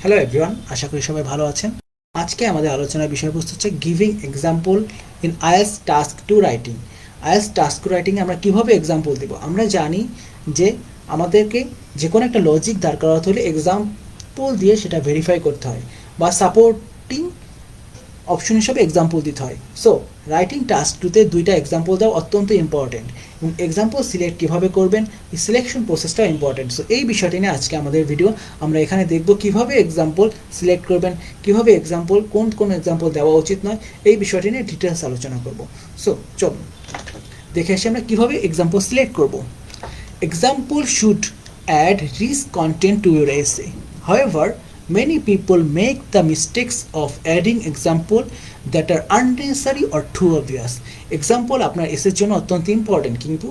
Hello everyone, আশা করি সবাই ভালো আছেন। আজকে আমাদের আলোচনার বিষয়বস্তু হচ্ছে giving example in IELTS task two writing. IELTS task two রাইটিংয়ে আমরা কীভাবে এক্সাম্পল দেব? আমরা জানি যে আমাদেরকে যে কোনো একটা লজিক দাঁড় করাতে হলে এক্সাম্পল দিয়ে সেটা ভেরিফাই করতে হয় বা সাপোর্টিং অপশন হিসেবে এক্সাম্পল দিতে হয়। সো রাইটিং টাস্ক টুতে দুইটা এক্সাম্পল দেওয়া অত্যন্ত ইম্পর্টেন্ট এবং এক্সাম্পল সিলেক্ট কীভাবে করবেন, এই সিলেকশন প্রসেসটা ইম্পর্টেন্ট। সো এই বিষয়টি নিয়ে আজকে আমাদের ভিডিও। আমরা এখানে দেখব কীভাবে এক্সাম্পল সিলেক্ট করবেন, কীভাবে এক্সাম্পল কোন এক্সাম্পল দেওয়া উচিত নয়, এই বিষয়টি নিয়ে ডিটেলস আলোচনা করব। সো চলুন দেখে আসি আমরা কীভাবে এক্সাম্পল সিলেক্ট করব। Example should add rich content to your essay. However, many people make the mistakes of adding example that are unnecessary or too obvious. Example আপনার এসের জন্য অত্যন্ত ইম্পর্টেন্ট, কিন্তু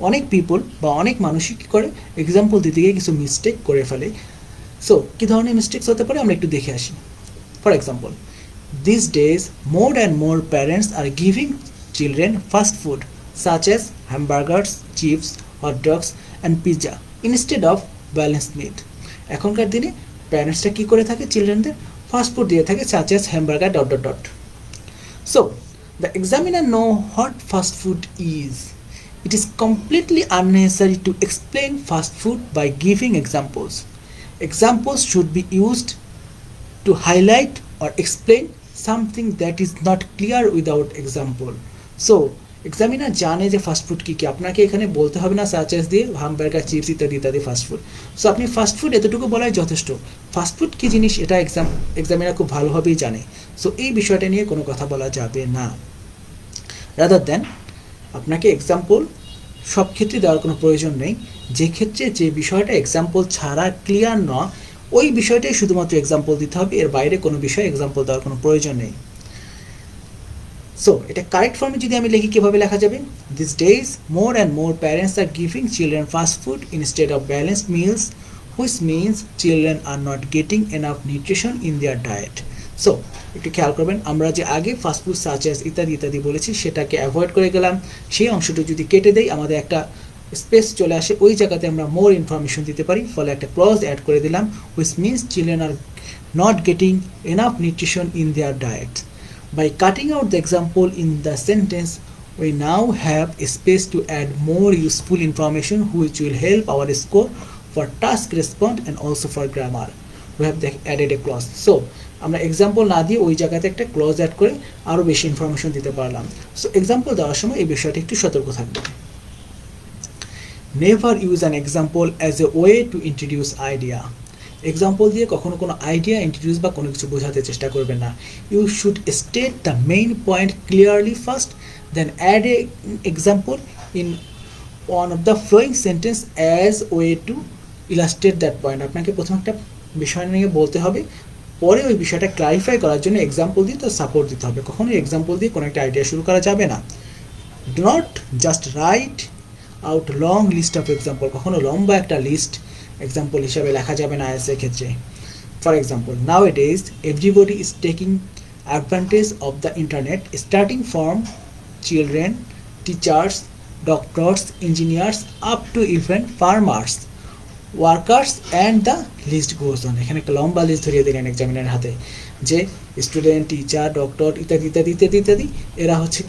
অনেক পিপল বা অনেক মানুষই কী করে, এক্সাম্পল দিতে গিয়ে কিছু মিস্টেক করে ফেলে। সো কী ধরনের মিস্টেক্স হতে পারে আমরা একটু দেখে আসি। For example, these days more and more parents are giving children fast food such as hamburgers, chips, hot dogs and pizza instead of balanced meat. এখনকার দিনে প্যারেন্টসরা কী করে থাকে, চিলড্রেনদের ফাস্ট ফুড দিয়ে থাকে such as hamburger ... So the examiner know what fast food is. It is completely unnecessary to explain fast food by giving examples. Examples should be used to highlight or explain something that is not clear without example. So examiner জানে যে fast food কী কী, আপনাকে এখানে বলতে হবে না such as দিয়ে hamburger, chips ইত্যাদি ইত্যাদি ফাস্টফুড। সো আপনি ফাস্টফুড এতটুকু বলাই যথেষ্ট। ফাস্টফুড কী জিনিস এটা এক্সামিনার খুব ভালোভাবেই জানে। সো এই বিষয়টা নিয়ে কোনো কথা বলা যাবে না। রাদার দেন আপনাকে এক্সাম্পল সব ক্ষেত্রে দেওয়ার কোনো প্রয়োজন নেই। যে ক্ষেত্রে যে বিষয়টা এক্সাম্পল ছাড়া ক্লিয়ার না, ওই বিষয়টাই শুধুমাত্র এক্সাম্পল দিতে হবে, এর বাইরে কোনো বিষয়ে এক্সাম্পল দেওয়ার কোনো প্রয়োজন নেই। সো এটা কারেক্ট ফর্মে যদি আমি লিখি কীভাবে লেখা যাবে, these days more and more parents are giving children fast food instead of balanced meals, which means children are not getting enough nutrition in their diet. So একটু খেয়াল করবেন, আমরা যে আগে ফাস্টফুড সাচেস ইত্যাদি ইত্যাদি বলেছি সেটাকে অ্যাভয়েড করে গেলাম। সেই অংশটা যদি কেটে দেই, আমাদের একটা স্পেস চলে আসে, ওই জায়গাতে আমরা মোর ইনফরমেশন দিতে পারি। ফলে একটা ক্লজ অ্যাড করে দিলাম, which means children are not getting enough nutrition in their diet. By cutting out the example in the sentence, we now have a space to add more useful information which will help our score for task response and also for grammar. We have added a clause. So আমরা example না দিয়ে ওই জায়গাতে একটা clause add করে আরও বেশি information দিতে পারলাম। সো এক্সাম্পল দেওয়ার সময় এই বিষয়টা একটু সতর্ক থাকবে। Never use an example as a way to introduce idea. Example দিয়ে কখনো কোনো আইডিয়া ইন্ট্রোডিউস বা কোনো কিছু বোঝাতে চেষ্টা করবেন না। You should state the main point clearly first, then add a example in one of the following sentence as way to illustrate that point. আপনাকে প্রথমে একটা বিষয় নিয়ে বলতে হবে, পরে ওই বিষয়টা ক্লারিফাই করার জন্য এক্সাম্পল দিয়ে তার সাপোর্ট দিতে হবে। কখনোই এক্সাম্পল দিয়ে কোনো একটা আইডিয়া শুরু করা যাবে না। Do not just write out long list of example. কখনো লম্বা একটা লিস্ট এক্সাম্পল হিসাবে লেখা যাবে না আইএলটিএস এর ক্ষেত্রে। For example, nowadays everybody is taking advantage of the internet, starting from children, teachers, doctors, engineers up to even farmers, workers and the list goes on. এখানে একটা লম্বা list ধরিয়ে দিলেন এক্সামিনারের হাতে, যে স্টুডেন্ট, টিচার, ডক্টর ইত্যাদি ইত্যাদি ইত্যাদি ইত্যাদি এরা হচ্ছে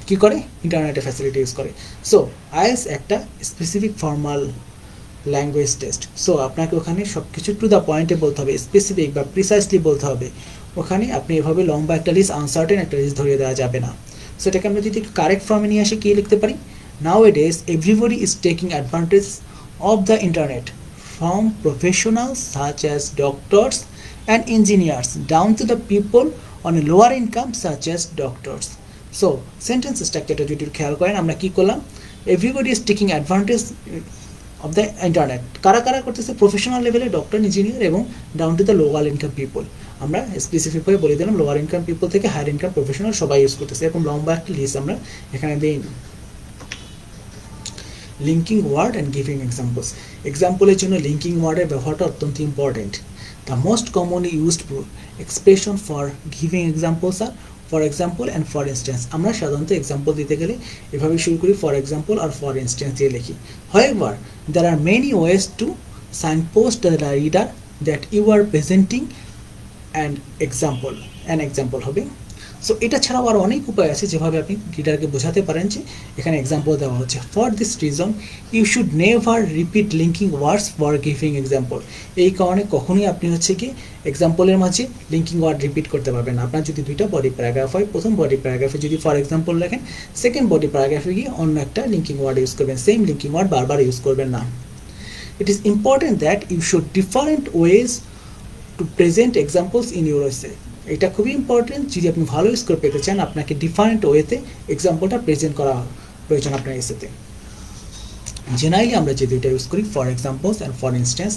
কী করে, ইন্টারনেটের ফ্যাসিলিটি ইউজ করে। সো আইএলটিএস একটা specific formal language test. So আপনাকে ওখানে সব কিছু টু দ্য পয়েন্টে বলতে হবে, স্পেসিফিক বা প্রিসাইসলি বলতে হবে। ওখানে আপনি এভাবে লম্বা একটা লিস্ট, আনসার্টেন একটা লিস্ট ধরিয়ে দেওয়া যাবে না। সো এটাকে আমরা যদি একটু কারেক্ট ফর্মে নিয়ে আসি, কী লিখতে পারি, nowadays everybody is taking advantage of the internet from professionals such as doctors and engineers down to the people on a lower income such as doctors. So sentence স্ট্রাকচারটা যদি খেয়াল করেন, আমরা কী করলাম, everybody is taking advantage of the internet. কারা কারা করতেছে, প্রফেশনাল লেভেলে ডক্টর, ইঞ্জিনিয়ার এবং down to the lower income people. আমরা স্পেসিফিকভাবে বলে দিলাম লোয়ার ইনকাম পিপল থেকে হায়ার ইনকাম প্রফেশনাল সবাই ইউজ করতেছে। এরকম লম্বা একটা লিস্ট আমরা এখানে দিই। Linking word and giving examples. এক্সাম্পলের জন্য লিঙ্কিং ওয়ার্ডের ব্যবহারটা অত্যন্ত important. The most commonly used expression for giving examples are for example and for instance. আমরা সাধারণত এক্সাম্পল দিতে গেলে এভাবে শুরু করি, ফর এক্সাম্পল আর ফর ইনস্ট্যান্স দিয়ে লিখি। However, there are many ways to signpost the reader that you are presenting an example হবে। সো এটা ছাড়াও আর অনেক উপায় আছে যেভাবে আপনি রিডারকে বোঝাতে পারেন যে এখানে এক্সাম্পল দেওয়া হচ্ছে। For this reason you should never repeat linking words for giving example. এই কারণে কখনোই আপনি হচ্ছে কি এক্সাম্পলের মাঝে লিঙ্কিং ওয়ার্ড রিপিট করতে পারবেন না। আপনার যদি দুইটা বডি প্যারাগ্রাফ হয়, প্রথম বডি প্যারাগ্রাফে যদি ফর এক্সাম্পল লেখেন, সেকেন্ড বডি প্যারাগ্রাফে গিয়ে অন্য একটা লিঙ্কিং ওয়ার্ড ইউজ করবেন, সেম লিঙ্কিং ওয়ার্ড বারবার ইউজ করবেন না। It is important that you should different ways to present examples in your essay. এটা খুবই ইম্পর্টেন্ট, যদি আপনি ভালো স্কোর পেতে চান আপনাকে ডিফারেন্ট ওয়েতে এক্সাম্পলটা প্রেজেন্ট করা প্রয়োজন আপনার এসেতে। জেনারেলি আমরা যে দুইটা ইউজ করি, for examples and for instance,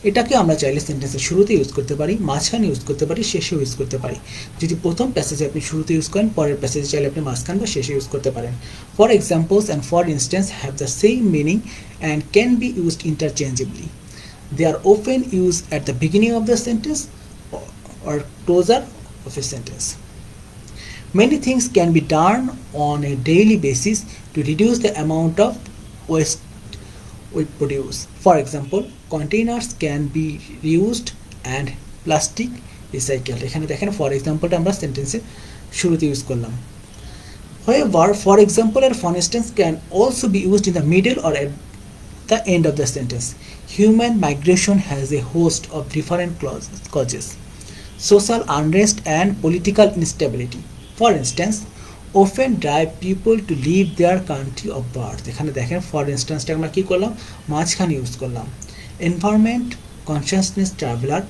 এটাকে আমরা চাইলে সেন্টেন্সের শুরুতে ইউজ করতে পারি, মাঝখানে ইউজ করতে পারি, শেষেও ইউজ করতে পারি। যদি প্রথম প্যাসেজে আপনি শুরুতে ইউজ করেন, পরের প্যাসেজে চাইলে আপনি মাঝখান বা শেষে ইউজ করতে পারেন। For examples and for instance have the same meaning and can be used interchangeably. They are often used at the beginning of the sentence or closer of a sentence. Many things can be done on a daily basis to reduce the amount of waste we produce. For example, containers can be reused and plastic recycled. এখানে দেখেন for এক্সাম্পলটা আমরা সেন্টেন্সের শুরুতে use করলাম। However, for example and for instance can also be used in the middle or at the end of the sentence. Human migration has a host of different causes. Social unrest and political instability, for instance, often drive people to leave their country of birth. এখানে দেখেন for ইনস্ট্যান্সটা আমরা কি করলাম, মাঝখানে use করলাম। Environment consciousness traveler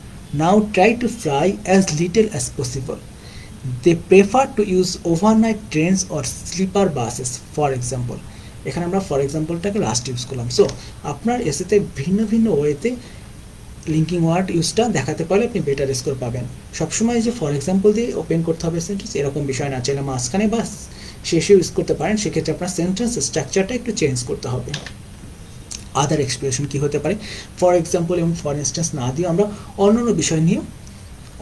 now try to fly as little as possible. They prefer to use overnight trains or sleeper buses, for example. এখানে আমরা for এক্সাম্পলটাকে last use করলাম। সো আপনার এসেতে ভিন্ন ভিন্ন ওয়েতে লিঙ্কিং ওয়ার্ড ইউজটা দেখাতে পারলে আপনি বেটার স্কোর পাবেন। সবসময় যে ফর এক্সাম্পল দিয়ে ওপেন করতে হবে সেন্টেন্স এরকম বিষয় না, চাইলে মাঝখানে বা শেষে ইউজ করতে পারেন, সেক্ষেত্রে আপনার সেন্টেন্স স্ট্রাকচারটা একটু চেঞ্জ করতে হবে। আদার এক্সপ্রেশন কী হতে পারে, ফর এক্সাম্পল এবং ফর ইনস্ট্যান্স না দিয়ে আমরা অন্যান্য বিষয় নিয়ে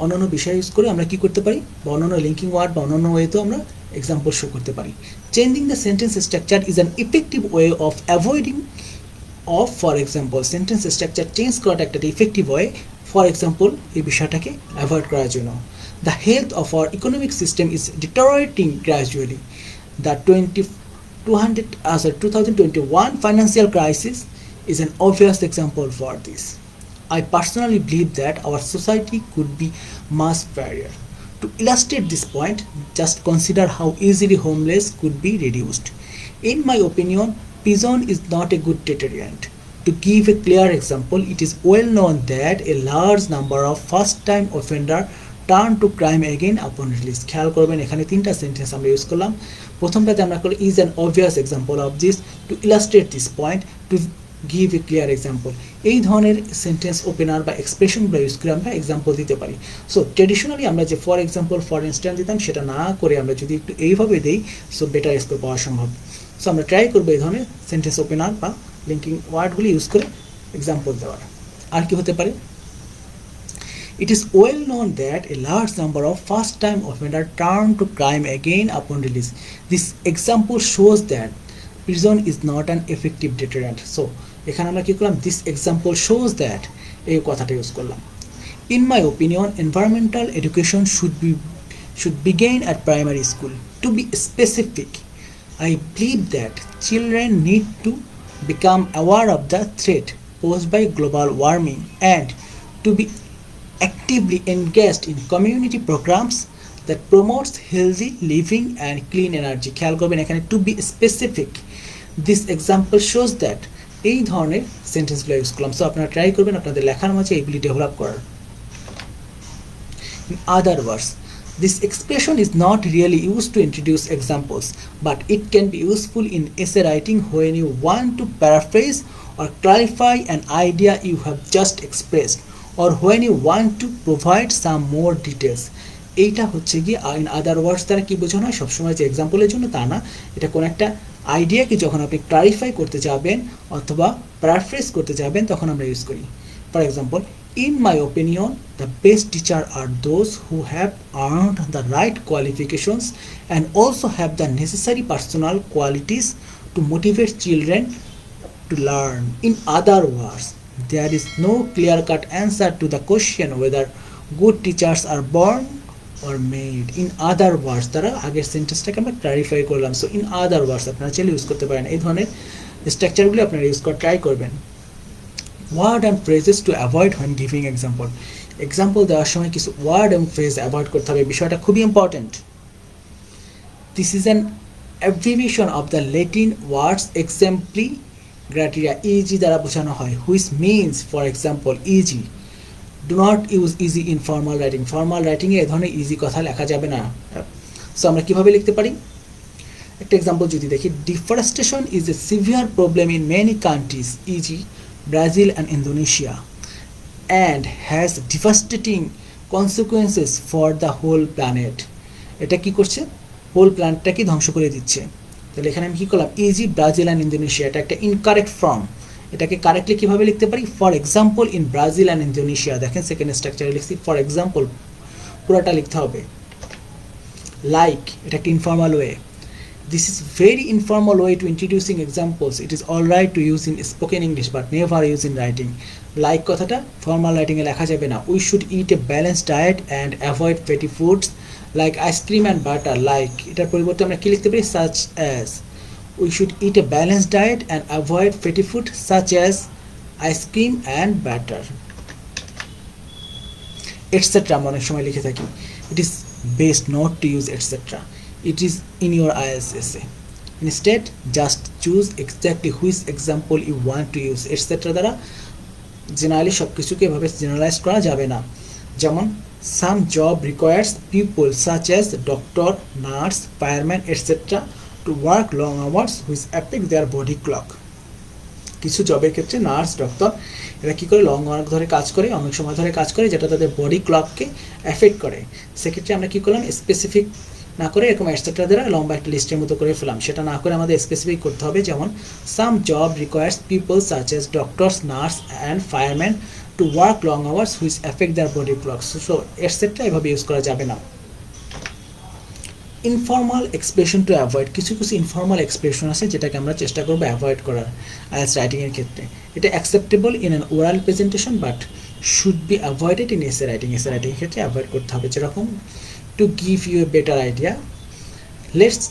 অন্যান্য বিষয় ইউজ করে আমরা কী করতে পারি, বা অন্যান্য লিঙ্কিং ওয়ার্ড বা অন্যান্য ওয়েতেও আমরা এক্সাম্পল শো করতে পারি। Changing the sentence structure is an effective way of avoiding of for example. Sentence structure change করাটা একটা ইফেক্টিভ ওয়ে ফর এক্সাম্পল এই বিষয়টাকে অ্যাভয়েড করার জন্য। The health of our economic system is deteriorating gradually. The 2021 financial crisis is an obvious example for this. I personally believe that our society could be much fairer. To illustrate this point, just consider how easily homeless could be reduced. In my opinion, prison is not a good deterrent. To give a clear example, it is well known that a large number of first-time offenders turn to crime again upon release. খেয়াল করবেন এখানে তিনটা sentence আমরা use করলাম। প্রথমটাতে আমরা করলাম is an obvious example of this, to illustrate this point, to give a clear example. এই ধরনের সেন্টেন্স ওপেনার বা এক্সপ্রেশনগুলো ইউজ করে আমরা এক্সাম্পল দিতে পারি। সো ট্রেডিশনালি আমরা যে ফর এক্সাম্পল ফর ইনস্ট্যান্স দিতাম সেটা না করে আমরা যদি একটু এইভাবে দিই, সো বেটার স্কোর পাওয়া সম্ভব। সো আমরা ট্রাই করবো এই ধরনের সেন্টেন্স ওপেনার বা লিঙ্কিং ওয়ার্ডগুলি ইউজ করে এক্সাম্পল দেওয়ার। আর কি হতে পারে, it is well known that a large number of first-time offenders turn to crime again upon release. This example shows that prison is not an effective deterrent. So এখানে আমরা কি করলাম, this example shows that এই কথাটা use করলাম। In my opinion, environmental education should begin at primary school. To be specific, I believe that children need to become aware of the threat posed by global warming and to be actively engaged in community programs that promotes healthy living and clean energy. খেয়াল করবেন এখানে to be specific, this example shows that এই ধরনের সেন্টেন্সগুলো use করলাম। So আপনারা try করবেন আপনাদের লেখার মাঝে এইগুলি ডেভেলপ করার। In other words, this expression is not really used to introduce examples, but it can be useful in essay writing when you want to paraphrase or clarify an idea you have just expressed, or when you want to provide some more details. এইটা হচ্ছে কি in other ওয়ার্ডস দ্বারা কি বোঝানো হয়, সবসময় যে এক্সাম্পলের জন্য তা না, এটা কোনো একটা আইডিয়াকে যখন আপনি ক্লারিফাই করতে যাবেন অথবা প্যারাফ্রেজ করতে যাবেন তখন আমরা ইউজ করি। For example, in my opinion, the best teacher are those who have earned the right qualifications and also have the necessary personal qualities to motivate children to learn. In other words, there is no clear-cut answer to the question whether good teachers are born or made. In other words, তারা আগের সেন্টেন্সটাকে আমরা clarify করলাম। So in other ওয়ার্ডস আপনারা চাইলে use করতে পারেন। এই ধরনের স্ট্রাকচারগুলো আপনারা ইউজ করে ট্রাই করবেন। Word and phrases to avoid when giving example. Example দেওয়ার সময় কিছু ওয়ার্ড এবং ফ্রেজ অ্যাভয়েড করতে হবে, বিষয়টা খুবই important. This is an abbreviation of the Latin words exempli gratia, E G দ্বারা বোঝানো হয়, which means for example E G. Do not use E G in formal writing. Formal রাইটিংয়ে এ ধরনের ইজি কথা লেখা যাবে না। সো আমরা কীভাবে লিখতে পারি? একটা এক্সাম্পল যদি দেখি, deforestation is a severe problem in many countries, e g Brazil and Indonesia, and has devastating consequences for the whole planet. এটা কি করছে? হোল প্ল্যানেটটাকে ধ্বংস করে দিচ্ছে। তাহলে এখানে আমি কী করলাম? ইজি ব্রাজিল অ্যান্ড ইন্দোনেশিয়া, এটা একটা ইনকারেক্ট ফর্ম। এটাকে কারেক্টলি কীভাবে লিখতে পারি? For example in Brazil and Indonesia. দেখেন সেকেন্ড স্ট্রাকচারে লিখছি ফর এক্সাম্পল, পুরোটা লিখতে হবে। লাইক, এটা একটা informal way. This is very informal way to introducing examples. It is all right to use in spoken English but never use in writing. Like কথাটা formal writing এ লেখা যাবে না। We should eat a balanced diet and avoid fatty foods like ice cream and butter. Like এটার পরিবর্তে আমরা কি লিখতে পারি? Such as. We should eat a balanced diet and avoid fatty food such as ice cream and butter. etc. আমরা অনেক সময় লিখে থাকি। It is best not to use etc. It is in your IELTS essay. Instead, just choose exactly which example you want to use. etc. দ্বারা generally সব কিছুকে এভাবে generalise করা যাবে না। যেমন some job requires people such as doctor, nurse, fireman, etc. to work long hours which affect their body clock. কিছু জবের ক্ষেত্রে নার্স, ডক্টর এরা কী করে লং আওয়ার ধরে কাজ করে, অনেক সময় ধরে কাজ করে, যেটা তাদের বডি ক্লককে এফেক্ট করে। সেক্ষেত্রে আমরা কী করলাম? স্পেসিফিক না করে এরকম এটসেট্রা দ্বারা লম্বা একটা লিস্টের মতো করে ফেলাম। সেটা না করে আমাদের স্পেসিফিক করতে হবে। যেমন some job requires people such as doctors, nurse and fireman to work long hours which affect their body clocks. So et cetera এভাবে ইউজ করা যাবে না। ইনফর্মাল এক্সপ্রেশন টু অ্যাভয়েড, কিছু কিছু ইনফর্মাল এক্সপ্রেশন আছে যেটাকে আমরা চেষ্টা করবো অ্যাভয়েড করার আইএলটিএস রাইটিংয়ের ক্ষেত্রে। এটা acceptable in an oral presentation but should be avoided in essay writing. এসে রাইটিংয়ের ক্ষেত্রে অ্যাভয়েড করতে হবে। যেরকম to give you a better idea, let's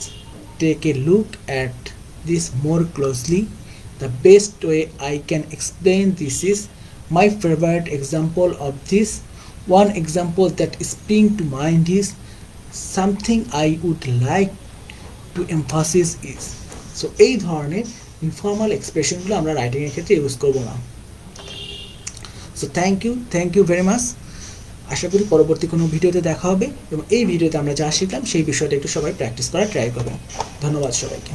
take a look at this more closely. The best way I can explain this is my favorite example of this. One example that springs to mind is something I would like to emphasize is. So এই ধরনের informal এক্সপ্রেশনগুলো আমরা রাইটিংয়ের ক্ষেত্রে use করব না। So thank you very much. আশা করি পরবর্তী কোনো ভিডিওতে দেখা হবে এবং এই ভিডিওতে আমরা যা শিখলাম সেই বিষয়টা একটু সবাই প্র্যাকটিস করার ট্রাই করবেন। ধন্যবাদ সবাইকে।